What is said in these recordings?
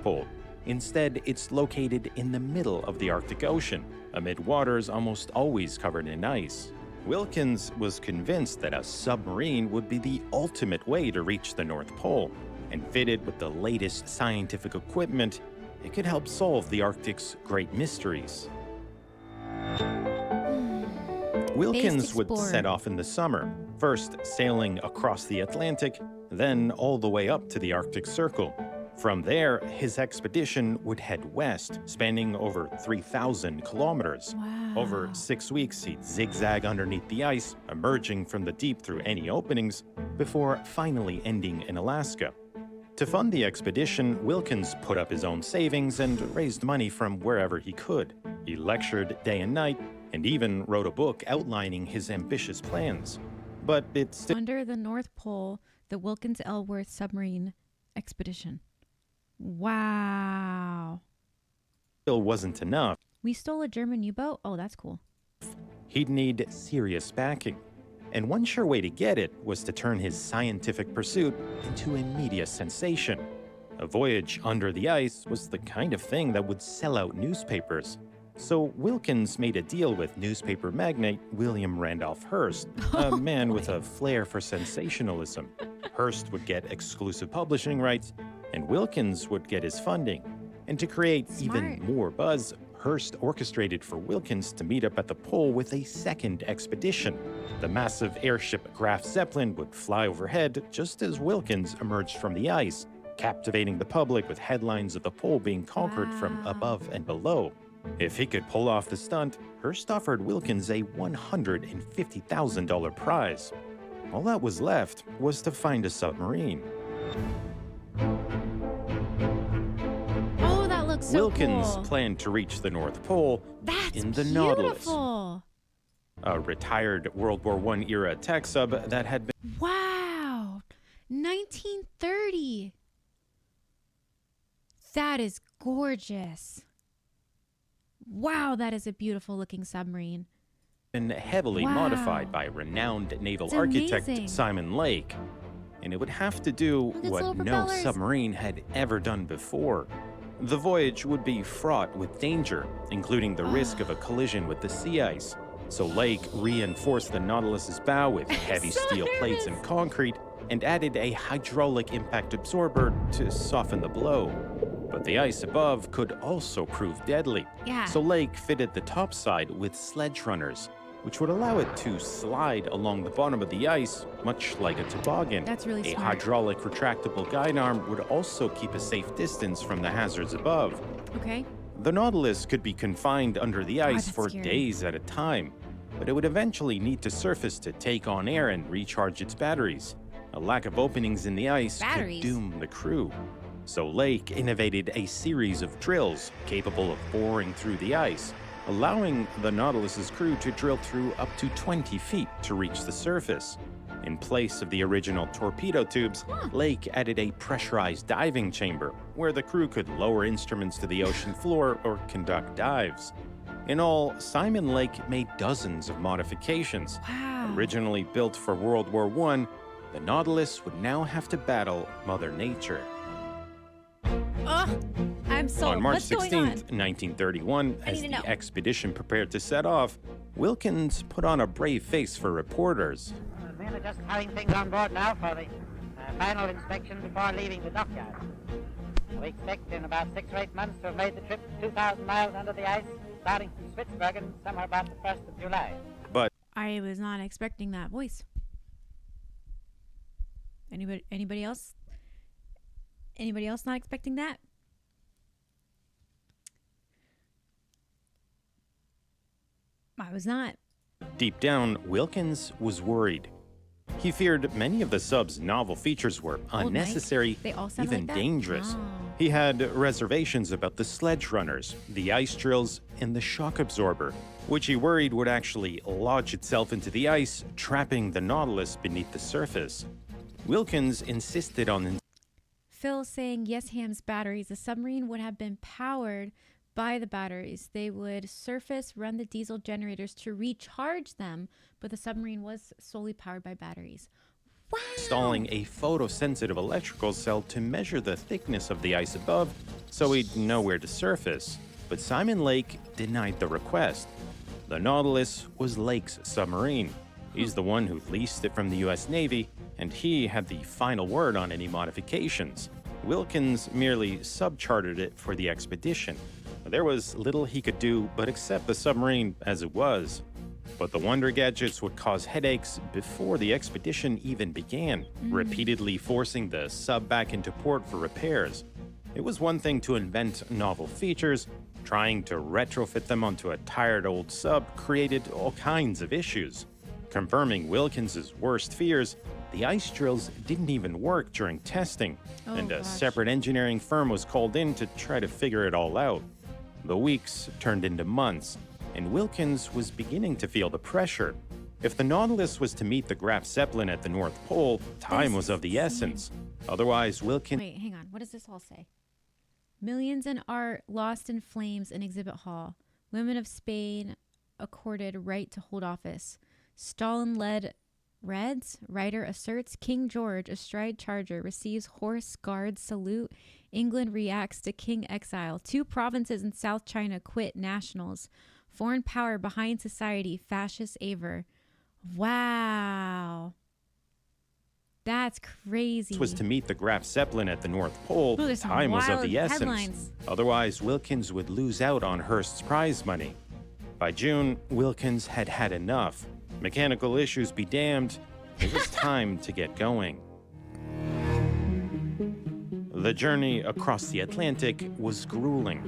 Pole. Instead, it's located in the middle of the Arctic Ocean, amid waters almost always covered in ice. Wilkins was convinced that a submarine would be the ultimate way to reach the North Pole, and fitted with the latest scientific equipment, it could help solve the Arctic's great mysteries. Wilkins would set off in the summer, first sailing across the Atlantic, then all the way up to the Arctic Circle. From there, his expedition would head west, spanning over 3,000 kilometers. Wow. Over 6 weeks, he'd zigzag underneath the ice, emerging from the deep through any openings, before finally ending in Alaska. To fund the expedition, Wilkins put up his own savings and raised money from wherever he could. He lectured day and night, and even wrote a book outlining his ambitious plans. But it's still Under the North Pole, the Wilkins Ellsworth submarine expedition. Wow. wasn't enough. We stole a German U-boat? Oh, that's cool. He'd need serious backing. And one sure way to get it was to turn his scientific pursuit into a media sensation. A voyage under the ice was the kind of thing that would sell out newspapers. So Wilkins made a deal with newspaper magnate William Randolph Hearst, a man with a flair for sensationalism. Hearst would get exclusive publishing rights, and Wilkins would get his funding. And to create even more buzz, Hearst orchestrated for Wilkins to meet up at the pole with a second expedition. The massive airship Graf Zeppelin would fly overhead just as Wilkins emerged from the ice, captivating the public with headlines of the pole being conquered from above and below. If he could pull off the stunt, Hearst offered Wilkins a $150,000 prize. All that was left was to find a submarine. Oh, that looks so Wilkins cool. planned to reach the North Pole in the beautiful. Nautilus, a retired World War I era tech sub that had been Wow. 1930. That is gorgeous. Wow, that is a beautiful looking submarine. heavily modified by renowned naval architect Simon Lake. And it would have to do what no submarine had ever done before. The voyage would be fraught with danger, including the risk of a collision with the sea ice. So Lake reinforced the Nautilus's bow with heavy steel plates and concrete and added a hydraulic impact absorber to soften the blow. But the ice above could also prove deadly. So Lake fitted the topside with sledge runners, which would allow it to slide along the bottom of the ice, much like a toboggan. That's really A smart. hydraulic retractable guide arm would also keep a safe distance from the hazards above. Okay. The Nautilus could be confined under the ice that's for scary. days at a time, but it would eventually need to surface to take on air and recharge its batteries. A lack of openings in the ice Batteries? could doom the crew. So Lake innovated a series of drills capable of boring through the ice, allowing the Nautilus's crew to drill through up to 20 feet to reach the surface. In place of the original torpedo tubes, Lake added a pressurized diving chamber where the crew could lower instruments to the ocean floor or conduct dives. In all, Simon Lake made dozens of modifications. Wow. Originally built for World War I, the Nautilus would now have to battle Mother Nature. I'm sold. On March What's going 16th, 1931, as need the to know. expedition prepared to set off, Wilkins put on a brave face for reporters. The men are just carrying things on board now for the final inspection before leaving the dockyard. We expect in about 6 or 8 months to have made the trip 2,000 miles under the ice, starting from Spitzbergen somewhere about the 1st of July. But I was not expecting that voice. Anybody else? Anybody else not expecting that? I was not. deep down, Wilkins was worried. He feared many of the sub's novel features were unnecessary, They all sound even like that? dangerous. Oh. He had reservations about the sledge runners, the ice drills, and the shock absorber, which he worried would actually lodge itself into the ice, trapping the Nautilus beneath the surface. Wilkins insisted on Phil saying yes, Ham's batteries. The submarine would have been powered by the batteries. They would surface, run the diesel generators to recharge them, but the submarine was solely powered by batteries. installing a photosensitive electrical cell to measure the thickness of the ice above so he'd know where to surface. But Simon Lake denied the request. The Nautilus was Lake's submarine. He's the one who leased it from the US Navy, and he had the final word on any modifications. Wilkins merely subchartered it for the expedition. There was little he could do but accept the submarine as it was. But the wonder gadgets would cause headaches before the expedition even began, repeatedly forcing the sub back into port for repairs. It was one thing to invent novel features. Trying to retrofit them onto a tired old sub created all kinds of issues. Confirming Wilkins's worst fears, the ice drills didn't even work during testing, and a separate engineering firm was called in to try to figure it all out. The weeks turned into months, and Wilkins was beginning to feel the pressure. If the Nautilus was to meet the Graf Zeppelin at the North Pole, time was of the essence. Otherwise, Wilkins... Wait, hang on. What does this all say? Millions in art lost in flames in exhibit hall. Women of Spain accorded right to hold office. Stalin-led Reds. Writer asserts King George astride charger receives horse guard salute. England reacts to king exile. 2 provinces in South China quit nationals. Foreign power behind society. Fascist aver. Wow. That's crazy. Was to meet the Graf Zeppelin at the North Pole, time was of the essence. Headlines. Otherwise, Wilkins would lose out on Hearst's prize money. By June, Wilkins had had enough. Mechanical issues be damned, it was time to get going. The journey across the Atlantic was grueling.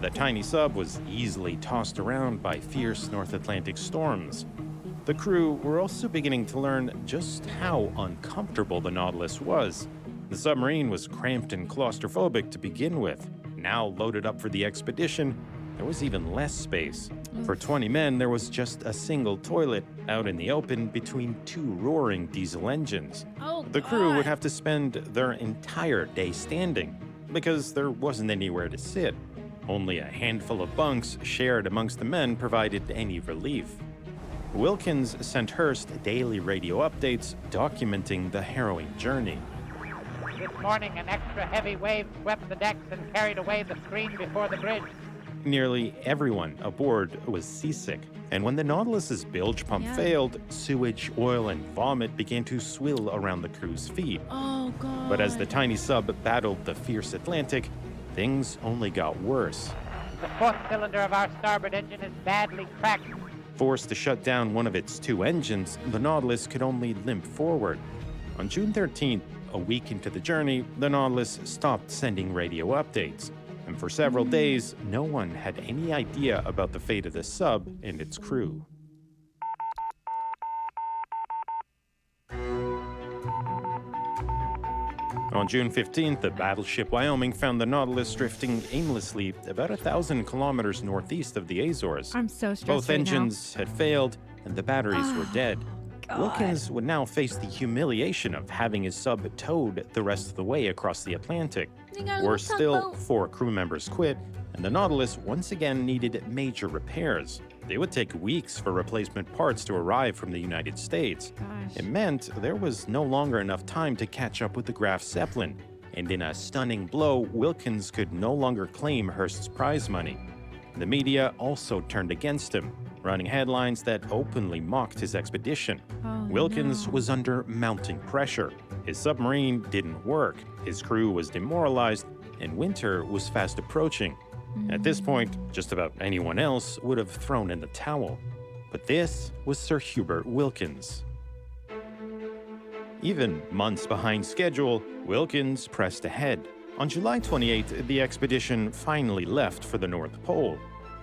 The tiny sub was easily tossed around by fierce North Atlantic storms. The crew were also beginning to learn just how uncomfortable the Nautilus was. The submarine was cramped and claustrophobic to begin with. Now loaded up for the expedition, there was even less space. For 20 men, there was just a single toilet out in the open between 2 roaring diesel engines. The crew would have to spend their entire day standing because there wasn't anywhere to sit. Only a handful of bunks shared amongst the men provided any relief. Wilkins sent Hearst daily radio updates documenting the harrowing journey. This morning, an extra heavy wave swept the decks and carried away the screen before the bridge. Nearly everyone aboard was seasick, and when the Nautilus's bilge pump failed, sewage, oil, and vomit began to swill around the crew's feet. Oh, God. But as the tiny sub battled the fierce Atlantic, things only got worse. The 4th cylinder of our starboard engine is badly cracked. Forced to shut down one of its 2 engines, the Nautilus could only limp forward. On June 13th, a week into the journey, the Nautilus stopped sending radio updates. And for several days, no one had any idea about the fate of the sub and its crew. On June 15th, the battleship Wyoming found the Nautilus drifting aimlessly about 1,000 kilometers northeast of the Azores. I'm so stressed Both right engines had failed, and the batteries were dead. Wilkins would now face the humiliation of having his sub towed the rest of the way across the Atlantic. Worse still, 4 crew members quit, and the Nautilus once again needed major repairs. They would take weeks for replacement parts to arrive from the United States. It meant there was no longer enough time to catch up with the Graf Zeppelin, and in a stunning blow, Wilkins could no longer claim Hearst's prize money. The media also turned against him, running headlines that openly mocked his expedition. Wilkins was under mounting pressure. His submarine didn't work, his crew was demoralized, and winter was fast approaching. At this point, just about anyone else would have thrown in the towel. But this was Sir Hubert Wilkins. Even months behind schedule, Wilkins pressed ahead. On July 28th, the expedition finally left for the North Pole.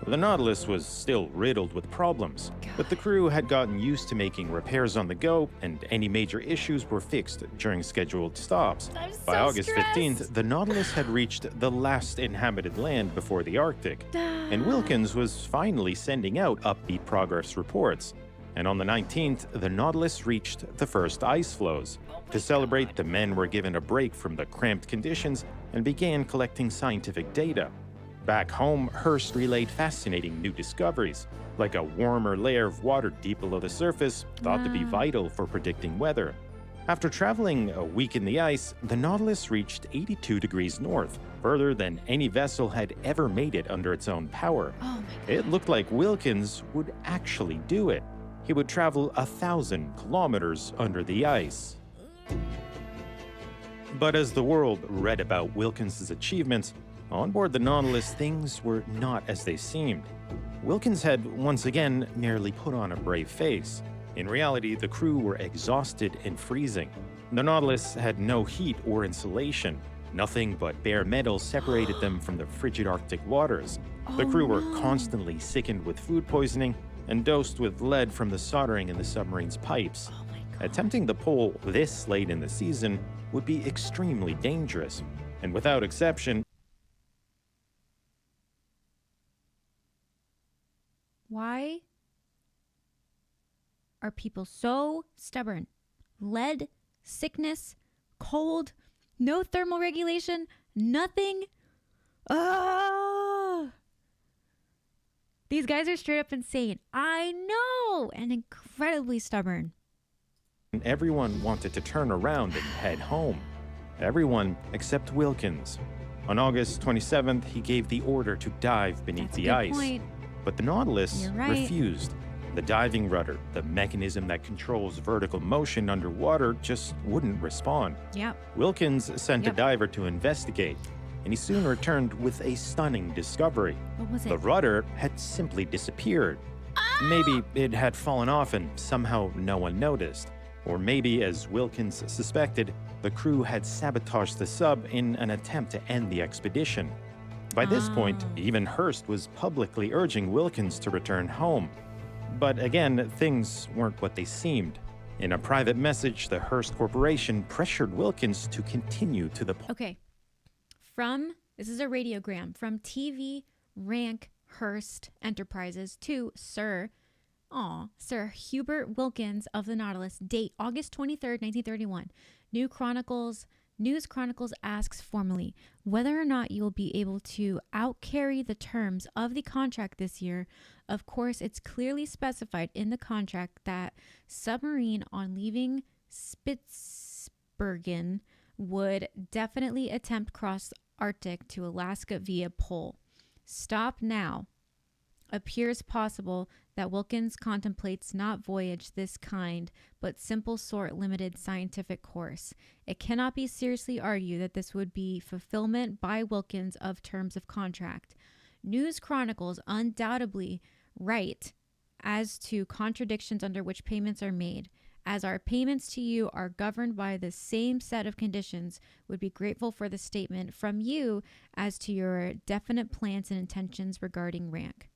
The Nautilus was still riddled with problems, but the crew had gotten used to making repairs on the go, and any major issues were fixed during scheduled stops. By August 15th, the Nautilus had reached the last inhabited land before the Arctic, and Wilkins was finally sending out upbeat progress reports. And on the 19th, the Nautilus reached the first ice floes. To celebrate, the men were given a break from the cramped conditions and began collecting scientific data. Back home, Hearst relayed fascinating new discoveries, like a warmer layer of water deep below the surface, thought to be Wow. vital for predicting weather. After traveling a week in the ice, the Nautilus reached 82 degrees north, further than any vessel had ever made it under its own power. Oh my god. It looked like Wilkins would actually do it. He would travel 1,000 kilometers under the ice. But as the world read about Wilkins' achievements, on board the Nautilus, things were not as they seemed. Wilkins had once again nearly put on a brave face. In reality, the crew were exhausted and freezing. The Nautilus had no heat or insulation. Nothing but bare metal separated them from the frigid Arctic waters. The Oh, crew were no. constantly sickened with food poisoning and dosed with lead from the soldering in the submarine's pipes. Oh my god. Attempting the pole this late in the season would be extremely dangerous, and without exception, Why are people so stubborn? Lead, sickness, cold, no thermal regulation, nothing. Ah! These guys are straight up insane. I know, and incredibly stubborn. everyone wanted to turn around and head home. Everyone except Wilkins. On August 27th, he gave the order to dive beneath That's a the good ice. point. But the Nautilus You're right. refused. The diving rudder, the mechanism that controls vertical motion underwater, just wouldn't respond. Yep. Wilkins sent a Yep. diver to investigate, and he soon returned with a stunning discovery. What was The it? rudder had simply disappeared. Maybe it had fallen off and somehow no one noticed. Or maybe, as Wilkins suspected, the crew had sabotaged the sub in an attempt to end the expedition. By this point, Oh. even Hearst was publicly urging Wilkins to return home. But again, things weren't what they seemed. In a private message, the Hearst Corporation pressured Wilkins to continue to the Okay. This is a radiogram from TV Rank Hearst Enterprises to Sir Hubert Wilkins of the Nautilus. Date August 23rd, 1931. News Chronicles asks formally whether or not you will be able to outcarry the terms of the contract this year. Of course, it's clearly specified in the contract that Submarine on leaving Spitsbergen would definitely attempt cross Arctic to Alaska via pole. Stop now. Appears possible that Wilkins contemplates not voyage this kind, but simple sort limited scientific course. It cannot be seriously argued that this would be fulfillment by Wilkins of terms of contract. News Chronicles undoubtedly right as to contradictions under which payments are made. As our payments to you are governed by the same set of conditions, would be grateful for the statement from you as to your definite plans and intentions regarding rank.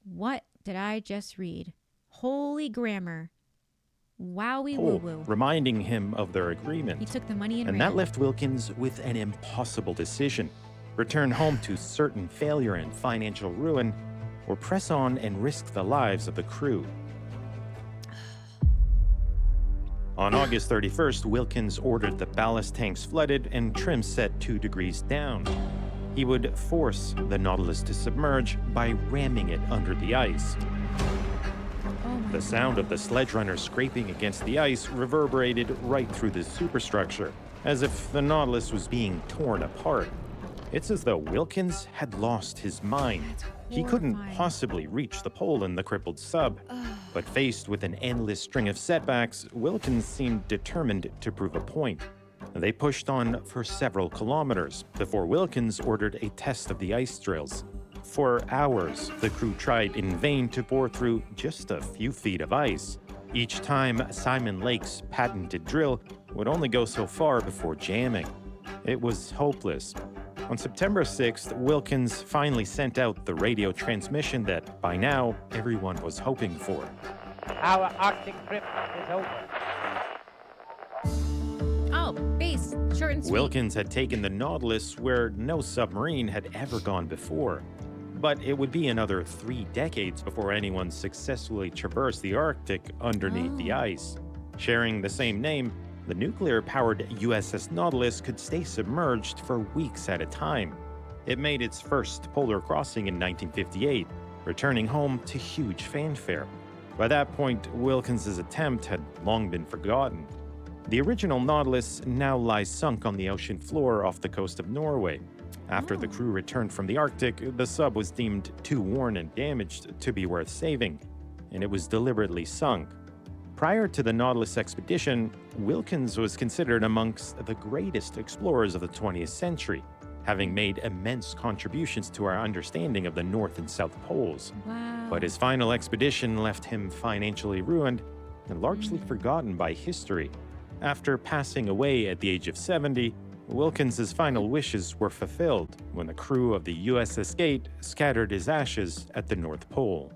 What did I just read? Holy grammar. Wowie pole, woo woo. reminding him of their agreement. He took the money and And ran. that left Wilkins with an impossible decision: return home to certain failure and financial ruin, or press on and risk the lives of the crew. On August 31st, Wilkins ordered the ballast tanks flooded and trim set 2 degrees down. He would force the Nautilus to submerge by ramming it under the ice. Oh my The sound of the sledge runner scraping against the ice reverberated right through the superstructure, as if the Nautilus was being torn apart. It's as though Wilkins had lost his mind. That's He couldn't horrifying. possibly reach the pole in the crippled sub. But faced with an endless string of setbacks, Wilkins seemed determined to prove a point. They pushed on for several kilometers before Wilkins ordered a test of the ice drills. For hours, the crew tried in vain to bore through just a few feet of ice. Each time, Simon Lake's patented drill would only go so far before jamming. It was hopeless. On September 6th, Wilkins finally sent out the radio transmission that, by now, everyone was hoping for. Our Arctic trip is over. Oh, base. Short and sweet. Wilkins had taken the Nautilus where no submarine had ever gone before. But it would be another 3 decades before anyone successfully traversed the Arctic underneath the ice. Sharing the same name, the nuclear-powered USS Nautilus could stay submerged for weeks at a time. It made its first polar crossing in 1958, returning home to huge fanfare. By that point, Wilkins's attempt had long been forgotten. The original Nautilus now lies sunk on the ocean floor off the coast of Norway. After the crew returned from the Arctic, the sub was deemed too worn and damaged to be worth saving, and it was deliberately sunk. Prior to the Nautilus expedition, Wilkins was considered amongst the greatest explorers of the 20th century, having made immense contributions to our understanding of the North and South Poles. Wow. But his final expedition left him financially ruined and largely forgotten by history. After passing away at the age of 70, Wilkins's final wishes were fulfilled when the crew of the USS Gate scattered his ashes at the North Pole.